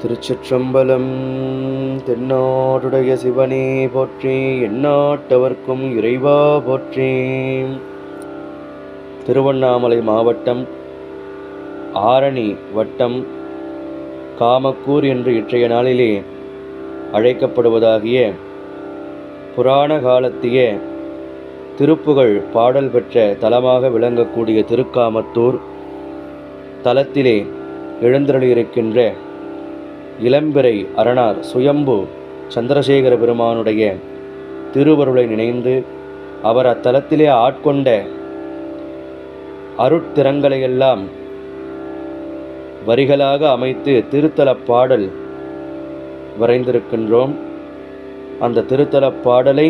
திருச்சிற்றம்பலம். தென்னாடுடைய சிவனே போற்றி, எந்நாட்டவர்க்கும் இறைவா போற்றி. திருவண்ணாமலை மாவட்டம் ஆரணி வட்டம் காமக்கூர் என்று இன்றைய நாளிலே அழைக்கப்படுவதாகிய புராண காலத்திய திருப்புகழ் பாடல் பெற்ற தலமாக விளங்கக்கூடிய திருக்காமத்தூர் தலத்திலே எழுந்தருளியிருக்கின்ற இளம்பிறை அரணார் சுயம்பு சந்திரசேகர பெருமானுடைய திருவருளை நினைந்து அவர் அத்தலத்திலே ஆட்கொண்ட அருட்திறங்களையெல்லாம் வரிகளாக அமைத்து திருத்தலப் பாடல் வரைந்திருக்கின்றோம். அந்த திருத்தலப் பாடலை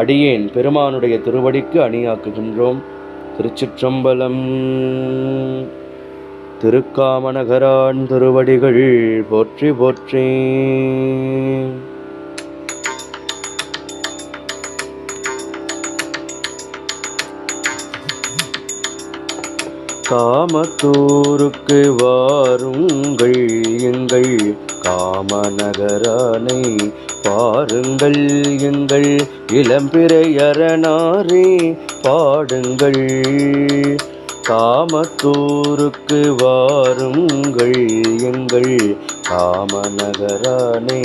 அடியேன் பெருமானுடைய திருவடிக்கு அணியாக்குகின்றோம். திருச்சிற்றம்பலம். திருக்காமநகரான் திருவடிகள் போற்றி போற்றி. காமத்தூருக்கு வாருங்கள், எங்கள் காமநகரானை பாருங்கள், எங்கள் இளம்பிறையரணாரே பாடுங்கள். காமத்தூருக்கு வாருங்கள், எங்கள் காமநகரானை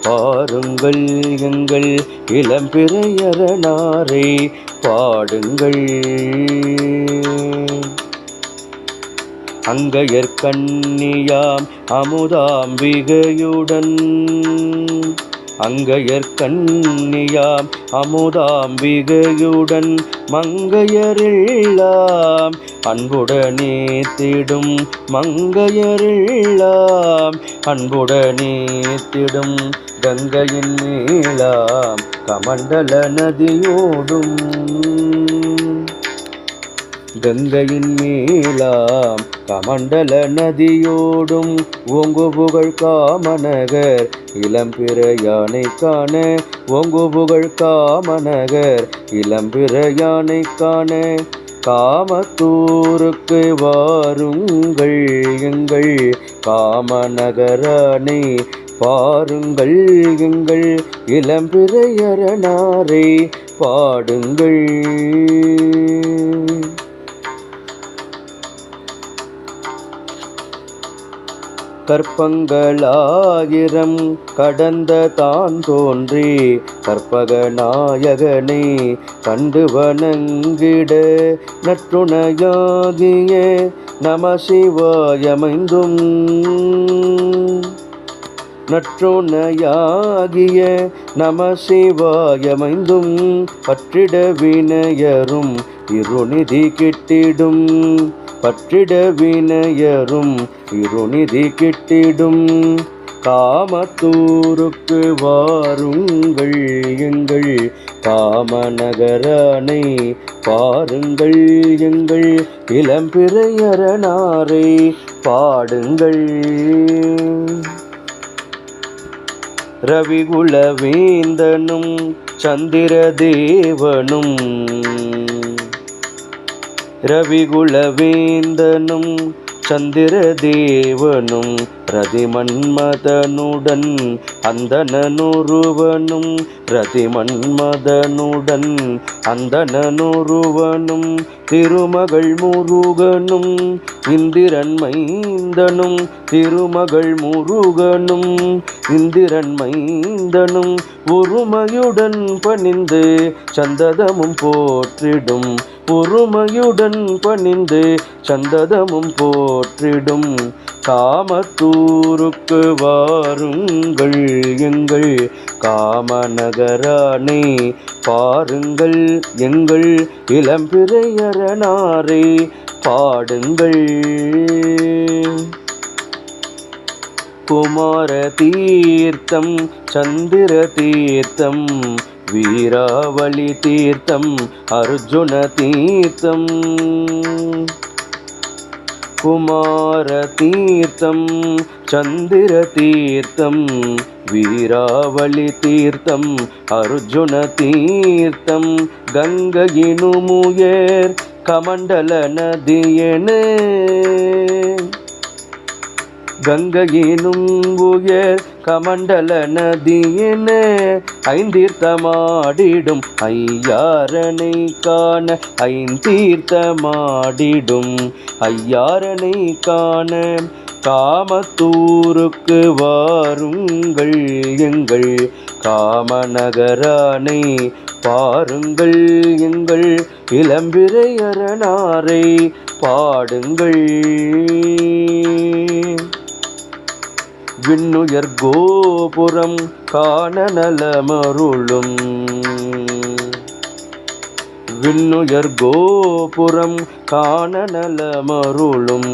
பாருங்கள், எங்கள் இளம்பிறையரணாரை பாடுங்கள். அங்கையர்கண்ணியாம் அமுதாம்பிகையுடன், அங்கையர்கண்ணியாம் அமுதாம்பிகையுடன் மங்கையரெல்லாம் அன்புடனே திடும், மங்கையரெல்லாம் அன்புடனே திடும் கங்கையின் மேலாம் கமண்டல நதியோடும், கங்கையின் மேலாம் கமண்டல நதியோடும் ஓங்கு புகழ் காமநகர் இளம்பிறையானை காண, ஓங்கு புகழ் காமநகர் இளம்பிறையானை காண. காமத்தூருக்கு வாருங்கள், எங்கள் காமநகரானை பாருங்கள், எங்கள் இளம்பிறையரணாரை பாடுங்கள். கற்பங்களாயிரம் கடந்த தான் தோன்றி கற்பகநாயகனை கண்டு வணங்கிட, நற்றுணையாகிய நமசிவாயமைந்தும், நற்றுணையாகிய நமசிவாயமைந்தும் பற்றிட வினையரும் இருநிதி கிட்டிடும், பற்றிட வினையரும் இருநிதி கிட்டிடும். காமத்தூருக்கு வாருங்கள், எங்கள் காமநகரானை பாருங்கள், எங்கள் இளம்பிறையரணாரை பாடுங்கள். ரவிகுலவேந்தனும் சந்திரதேவனும், ரவிகுலவேந்தனும் சந்திரதேவனும் ரதிமன்மதனுடன் அந்தணனொருவனும், ரதிமன்மதனுடன் அந்தணனொருவனும் திருமகள் முருகனும் இந்திரன் மைந்தனும், திருமகள் முருகனும் இந்திரன் மைந்தனும் உருமையுடன் பணிந்து சந்ததமும் போற்றிடும், பொறுமையுடன் பணிந்து சந்ததமும் போற்றிடும். காமத்தூருக்கு வாருங்கள், எங்கள் காமநகரானை பாருங்கள், எங்கள் இளம்பிறையரணாரை பாடுங்கள். குமார தீர்த்தம் சந்திர தீர்த்தம் வீராவளி தீர்த்தம் அர்ஜுன தீர்த்தம், குமார தீர்த்தம் சந்திர தீர்த்தம் வீராவளி தீர்த்தம் அர்ஜுன தீர்த்தம் கங்கையினுமுயர் கமண்டல நதியனே, கங்கையினும் உயர் கமண்டல நதியென ஐந்தீர்த்தமாடிடும் ஐயாரனை காண ஐந்தீர்த்தமாடிடும் ஐயாரனை காண காமத்தூருக்கு வாருங்கள் எங்கள் காமநகரானை பாருங்கள் எங்கள் இளம்பிறையரனாரை பாடுங்கள். விண்ணுயர் கோபுரம் காண நலமருளும் விண்ணுயர் கோபுரம் காண நலமருளும்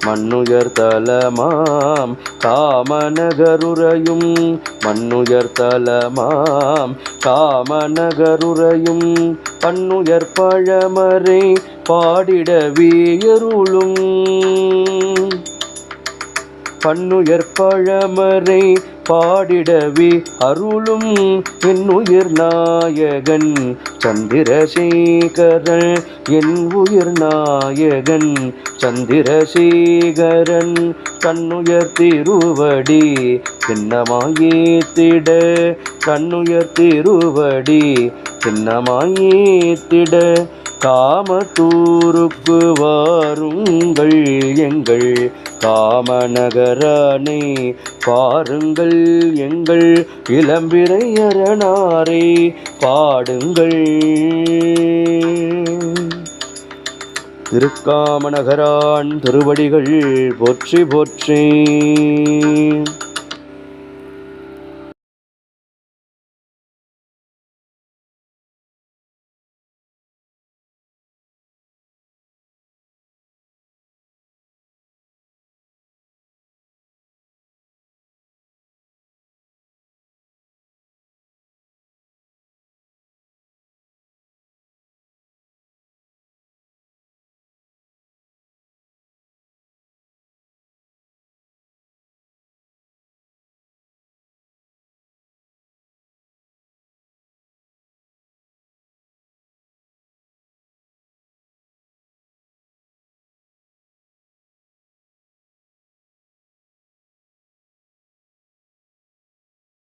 மண்ணுயர் தலமாம் காமநகருரையும் மண்ணுயர் தலமாம் காமநகருரையும் பண்ணுயர் பழமறை பாடிடவியருளும் பண்ணுயர் பழமறை பாடிடவே அருளும் என்னுயிர் நாயகன் சந்திரசேகரன் என் உயிர் நாயகன் சந்திரசேகரன் தன்னுயர் திருவடி சின்னமாயேத்திட தன்னுயர் திருவடி சின்னமாயேத்திட காமத்தூருக்கு வாருங்கள் எங்கள் காமநகரானை பாருங்கள் எங்கள் இளம்பிறையரனாரை பாடுங்கள். திருக்காமநகரான் திருவடிகள் போற்றி போற்றி.